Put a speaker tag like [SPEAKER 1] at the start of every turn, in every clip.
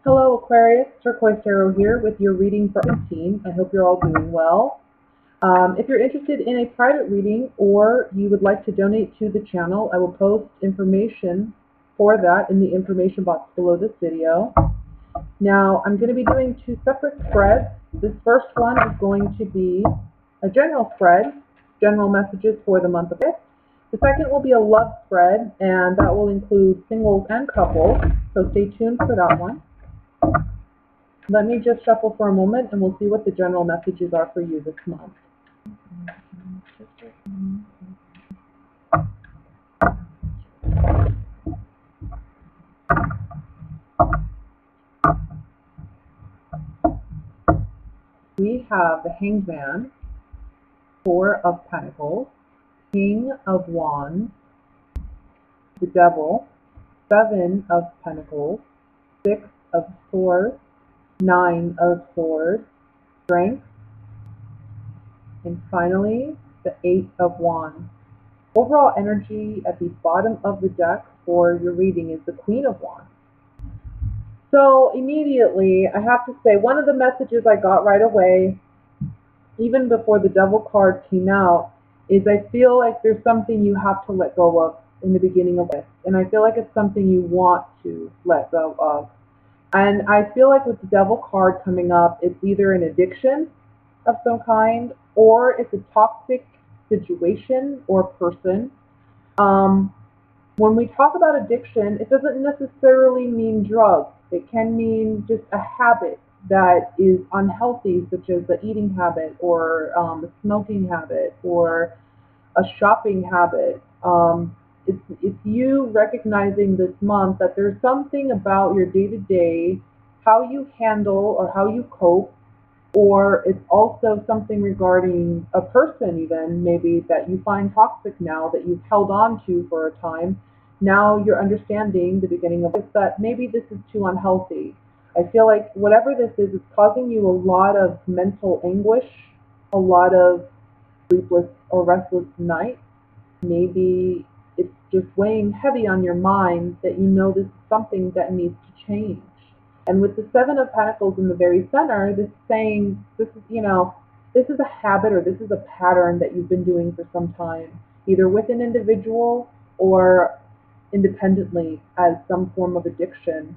[SPEAKER 1] Hello Aquarius, Turquoise Taro here with your reading for 15. I hope you're all doing well. If you're interested in a private reading or you would like to donate to the channel, I will post information for that in the information box below this video. Now, I'm going to be doing two separate spreads. This first one is going to be a general spread, general messages for the month of August. The second will be a love spread, and that will include singles and couples, so stay tuned for that one. Let me just shuffle for a moment and we'll see what the general messages are for you this month. We have the Hanged Man, Four of Pentacles, King of Wands, the Devil, Seven of Pentacles, Six of Swords, Nine of Swords, Strength, and finally the Eight of Wands. Overall energy at the bottom of the deck for your reading is the Queen of Wands. So immediately, I have to say, one of the messages I got right away, even before the Devil card came out, is I feel like there's something you have to let go of in the beginning of this. And I feel like it's something you want to let go of. And I feel like with the Devil card coming up, it's either an addiction of some kind, or it's a toxic situation or person. When we talk about addiction, it doesn't necessarily mean drugs. It can mean just a habit that is unhealthy, such as the eating habit or a smoking habit or a shopping habit. It's you recognizing this month that there's something about your day-to-day, how you handle or how you cope, or it's also something regarding a person even, maybe that you find toxic now that you've held on to for a time. Now you're understanding the beginning of this, that maybe this is too unhealthy. I feel like whatever this is, it's causing you a lot of mental anguish, a lot of sleepless or restless nights. Maybe it's just weighing heavy on your mind that you know this is something that needs to change. And with the Seven of Pentacles in the very center, this is saying this is, this is a habit or this is a pattern that you've been doing for some time, either with an individual or independently as some form of addiction.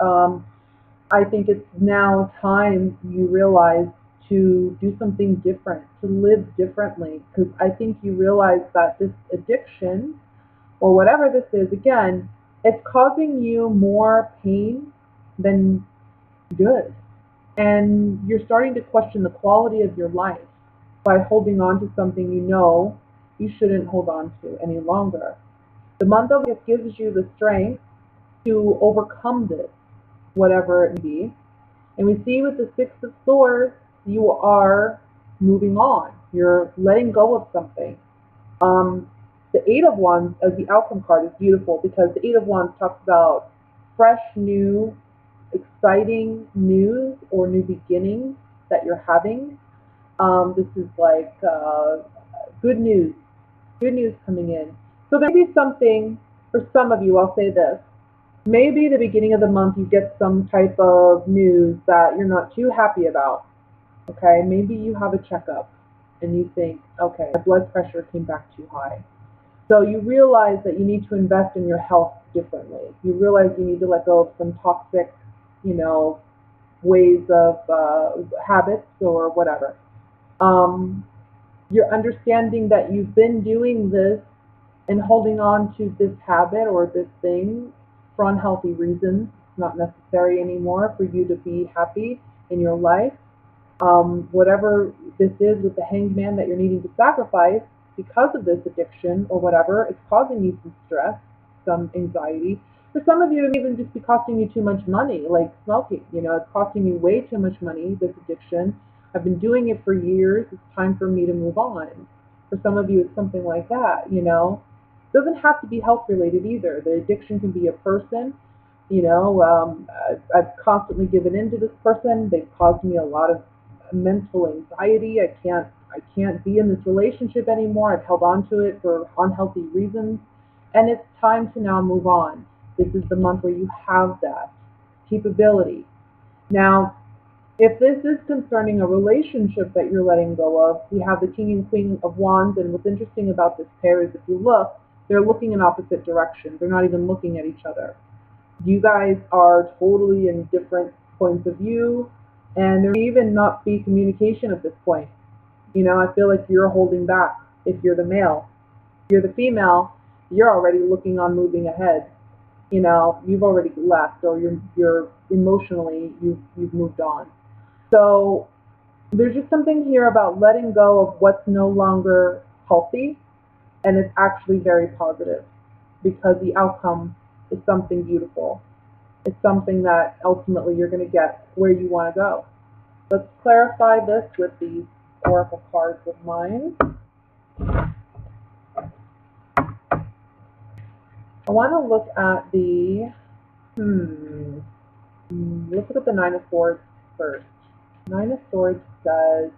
[SPEAKER 1] I think it's now time you realize to do something different, to live differently, because I think you realize that this addiction or whatever this is, again, it's causing you more pain than good. And you're starting to question the quality of your life by holding on to something you know you shouldn't hold on to any longer. The month of August gives you the strength to overcome this, whatever it may be. And we see with the Six of Swords, you are moving on. You're letting go of something. The Eight of Wands as the outcome card is beautiful because the Eight of Wands talks about fresh, new, exciting news or new beginnings that you're having. This is like good news coming in. So there may be something, for some of you, I'll say this, maybe the beginning of the month you get some type of news that you're not too happy about, okay? Maybe you have a checkup and you think, okay, my blood pressure came back too high. So you realize that you need to invest in your health differently. You realize you need to let go of some toxic, ways of habits or whatever. You're understanding that you've been doing this and holding on to this habit or this thing for unhealthy reasons. It's not necessary anymore for you to be happy in your life. Whatever this is with the Hanged Man that you're needing to sacrifice because of this addiction or whatever, it's causing you some stress, some anxiety. For some of you, it may even just be costing you too much money, like smoking. It's costing me way too much money, this addiction. I've been doing it for years. It's time for me to move on. For some of you, it's something like that, It doesn't have to be health related either. The addiction can be a person. I've constantly given in to this person. They've caused me a lot of mental anxiety. I can't be in this relationship anymore. I've held on to it for unhealthy reasons. And it's time to now move on. This is the month where you have that capability. Now, if this is concerning a relationship that you're letting go of, we have the King and Queen of Wands, and what's interesting about this pair is if you look, they're looking in opposite directions. They're not even looking at each other. You guys are totally in different points of view, and there may even not be communication at this point. I feel like you're holding back if you're the male. If you're the female, you're already looking on moving ahead. You've already left, or you're emotionally, you've moved on. So there's just something here about letting go of what's no longer healthy, and it's actually very positive because the outcome is something beautiful. It's something that ultimately you're going to get where you want to go. Let's clarify this with these oracle cards of mine. I want to look at let's look at the Nine of Swords first. Nine of Swords says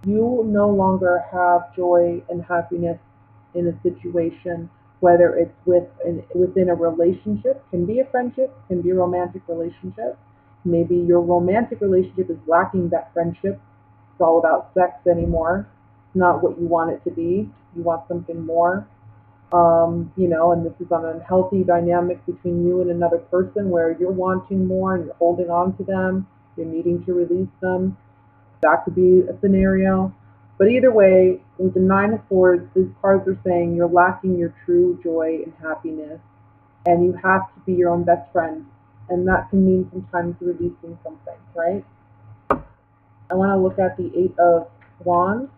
[SPEAKER 1] you no longer have joy and happiness in a situation, whether it's within a relationship, can be a friendship, can be a romantic relationship. Maybe your romantic relationship is lacking that friendship. It's all about sex anymore. It's not what you want it to be. You want something more. And this is an unhealthy dynamic between you and another person where you're wanting more and you're holding on to them. You're needing to release them. That could be a scenario. But either way, with the Nine of Swords, these cards are saying you're lacking your true joy and happiness, and you have to be your own best friend. And that can mean sometimes releasing something, right? I want to look at the Eight of Wands.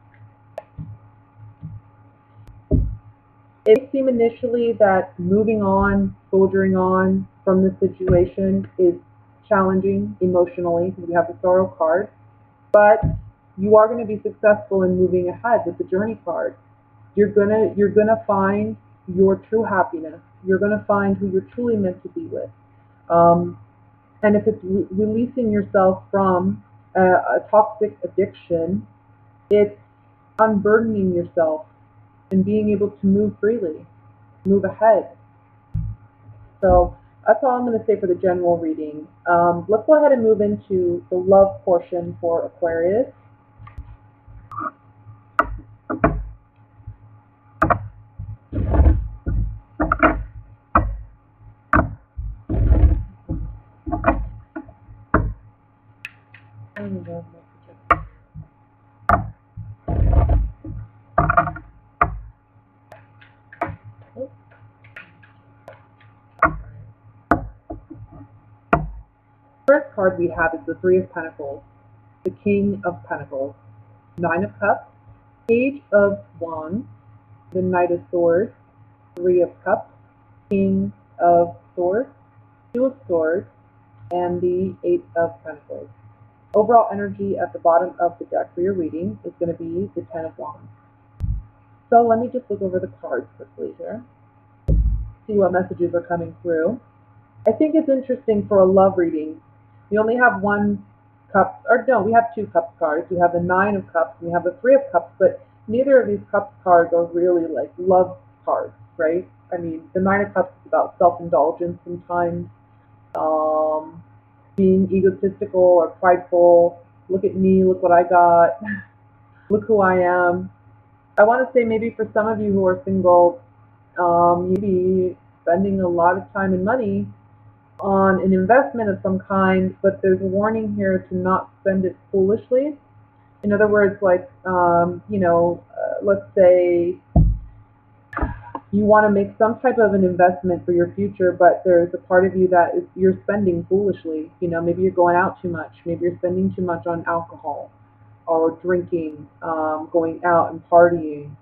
[SPEAKER 1] It may seem initially that moving on, soldiering on from this situation is challenging emotionally because we have the Sorrow card, but you are going to be successful in moving ahead with the Journey card. You're gonna find your true happiness. You're gonna find who you're truly meant to be with. And if it's releasing yourself from a toxic addiction, it's unburdening yourself and being able to move freely, move ahead. So that's all I'm going to say for the general reading. Let's go ahead and move into the love portion for Aquarius. First card we have is the Three of Pentacles, the King of Pentacles, Nine of Cups, Page of Wands, the Knight of Swords, Three of Cups, King of Swords, Two of Swords, and the Eight of Pentacles. Overall energy at the bottom of the deck for your reading is going to be the Ten of Wands. So let me just look over the cards quickly here, see what messages are coming through. I think it's interesting for a love reading. We only have one cup, or no, we have two cups cards. We have the Nine of Cups and we have the Three of Cups, but neither of these cups cards are really like love cards, right? I mean, the Nine of Cups is about self-indulgence sometimes, being egotistical or prideful. Look at me, look what I got, look who I am. I want to say maybe for some of you who are single, you'd be spending a lot of time and money on an investment of some kind, but there's a warning here to not spend it foolishly. In other words, like, let's say you want to make some type of an investment for your future, but there's a part of you that is you're spending foolishly. Maybe you're going out too much. Maybe you're spending too much on alcohol or drinking, going out and partying.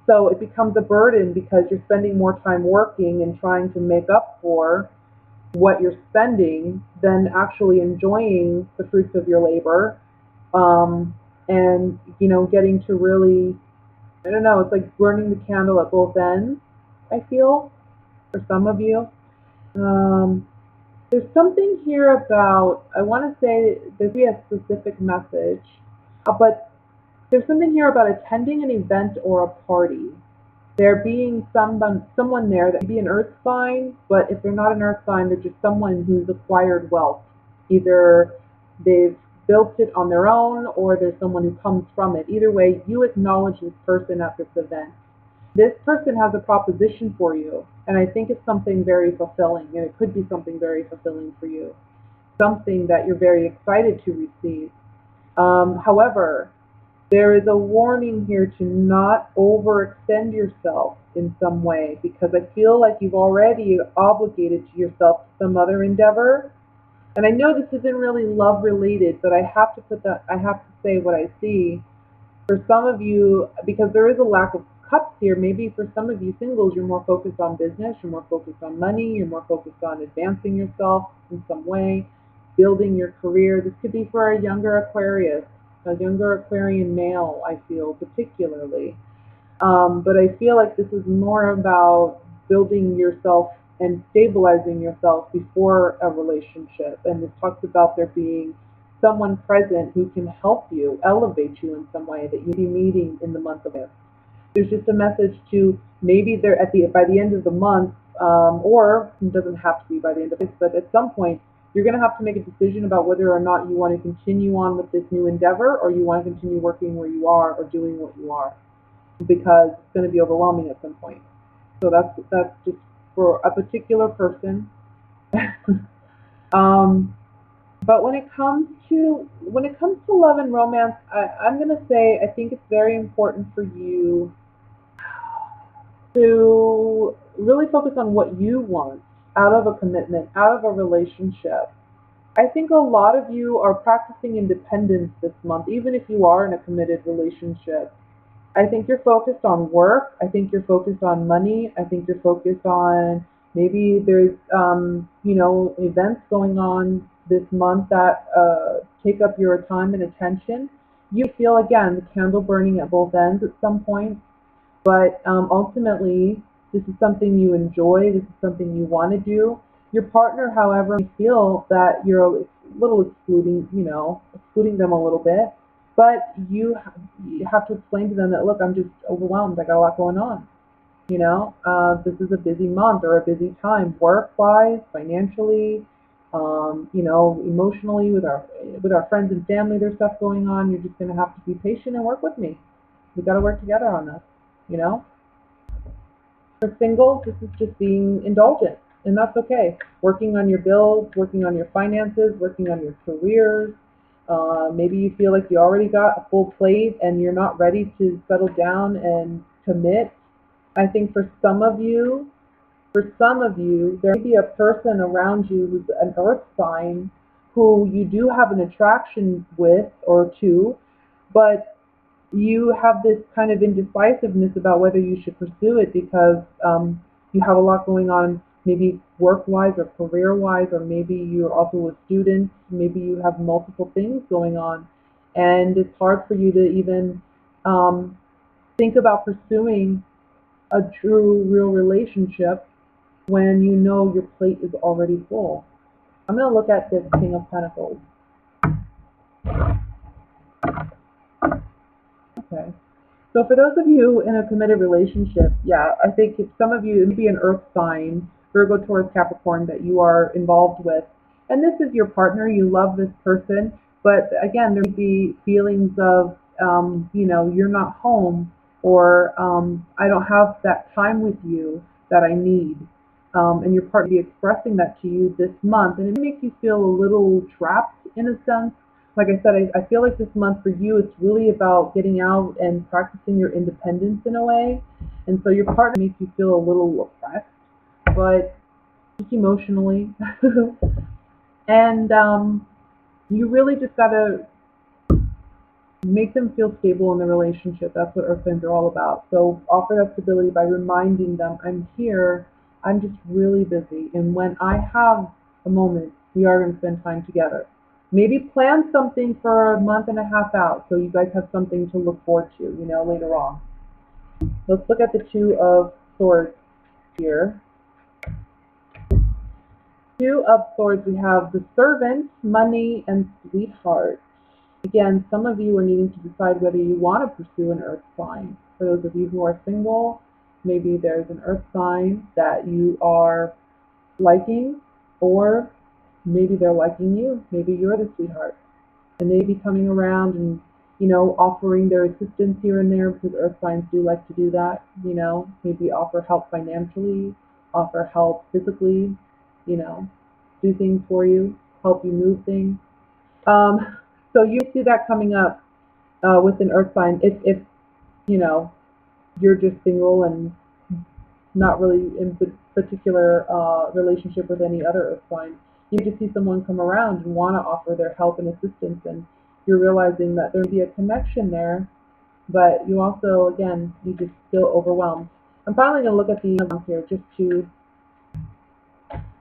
[SPEAKER 1] So it becomes a burden because you're spending more time working and trying to make up for what you're spending than actually enjoying the fruits of your labor. And, getting to really, I don't know, it's like burning the candle at both ends, I feel, for some of you. There's something here about, I want to say there'd be a specific message, but there's something here about attending an event or a party There being someone there that could be an earth sign, but if they're not an earth sign, they're just someone who's acquired wealth. Either they've built it on their own or there's someone who comes from it. Either way, you acknowledge this person at this event. This person has a proposition for you, and I think it's something very fulfilling, and it could be something very fulfilling for you, something that you're very excited to receive. However, there is a warning here to not overextend yourself in some way, because I feel like you've already obligated to yourself to some other endeavor. And I know this isn't really love related, but I have to say what I see. For some of you, because there is a lack of cups here, maybe for some of you singles, you're more focused on business, you're more focused on money, you're more focused on advancing yourself in some way, building your career. This could be for a younger Aquarius, a younger Aquarian male, I feel particularly. But I feel like this is more about building yourself and stabilizing yourself before a relationship. And this talks about there being someone present who can help you, elevate you in some way that you'll be meeting in the month of August. There's just a message to maybe they're by the end of the month, or it doesn't have to be by the end of it, but at some point you're going to have to make a decision about whether or not you want to continue on with this new endeavor, or you want to continue working where you are or doing what you are, because it's going to be overwhelming at some point. So that's just for a particular person. um, but when it comes to love and romance, I'm going to say I think it's very important for you to really focus on what you want out of a commitment, out of a relationship. I think a lot of you are practicing independence this month, even if you are in a committed relationship. I think you're focused on work. I think you're focused on money. I think you're focused on maybe there's, events going on this month that take up your time and attention. You feel, again, the candle burning at both ends at some point. But ultimately, this is something you enjoy. This is something you want to do. Your partner, however, may feel that you're a little excluding them a little bit. But you have to explain to them that, look, I'm just overwhelmed. I got a lot going on. This is a busy month or a busy time, work-wise, financially, emotionally with our friends and family. There's stuff going on. You're just going to have to be patient and work with me. We got to work together on this. You know, for singles, this is just being indulgent, and that's okay. Working on your bills, working on your finances, working on your careers. Maybe you feel like you already got a full plate and you're not ready to settle down and commit. I think for some of you, there may be a person around you who's an earth sign who you do have an attraction with or to, but you have this kind of indecisiveness about whether you should pursue it because you have a lot going on, maybe work-wise or career-wise, or maybe you're also a student, maybe you have multiple things going on, and it's hard for you to even think about pursuing a true, real relationship when you know your plate is already full. I'm going to look at this King of Pentacles. Okay. So for those of you in a committed relationship, yeah, I think if some of you, it would be an earth sign, Virgo, Taurus, Capricorn, that you are involved with, and this is your partner, you love this person, but again, there may be feelings of, you're not home, or I don't have that time with you that I need. And your partner will be expressing that to you this month, and it makes you feel a little trapped in a sense. Like I said, I feel like this month for you, it's really about getting out and practicing your independence in a way. And so your partner makes you feel a little oppressed, but just emotionally. And you really just got to make them feel stable in the relationship. That's what earth signs are all about. So offer that stability by reminding them, I'm here, I'm just really busy. And when I have a moment, we are going to spend time together. Maybe plan something for a month and a half out so you guys have something to look forward to, later on. Let's look at the Two of Swords here. Two of Swords, we have the Servant, Money, and Sweetheart. Again, some of you are needing to decide whether you want to pursue an earth sign. For those of you who are single, Maybe there's an earth sign that you are liking, or maybe they're liking you. Maybe you're the sweetheart. And they be coming around and, offering their assistance here and there, because earth signs do like to do that, maybe offer help financially, offer help physically, you know, do things for you, help you move things. So you see that coming up with an earth sign if you know you're just single and not really in particular relationship with any other earth sign. You just see someone come around and want to offer their help and assistance, and you're realizing that there may be a connection there, but you also, again, you just feel overwhelmed. I'm finally going to look at the emails here just to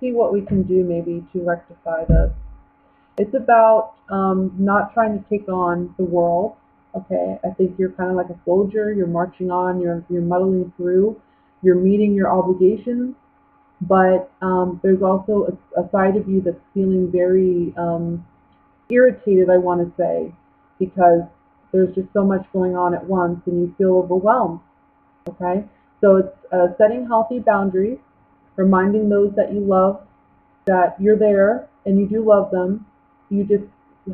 [SPEAKER 1] see what we can do maybe to rectify this. It's about not trying to take on the world. Okay, I think you're kind of like a soldier. You're marching on. You're muddling through. You're meeting your obligations, but there's also a side of you that's feeling very irritated, I want to say, because there's just so much going on at once, and you feel overwhelmed. Okay, so it's setting healthy boundaries, reminding those that you love that you're there and you do love them. You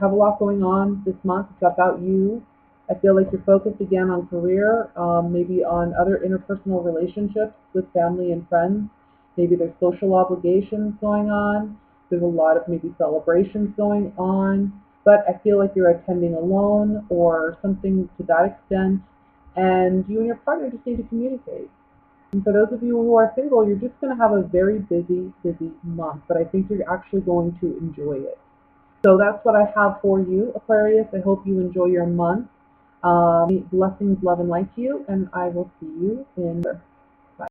[SPEAKER 1] have a lot going on this month. It's about you. I feel like you're focused again on career, maybe on other interpersonal relationships with family and friends. Maybe there's social obligations going on. There's a lot of maybe celebrations going on. But I feel like you're attending alone or something to that extent. And you and your partner just need to communicate. And for those of you who are single, you're just going to have a very busy, busy month, but I think you're actually going to enjoy it. So that's what I have for you, Aquarius. I hope you enjoy your month. Blessings, love, and light to you, and I will see you in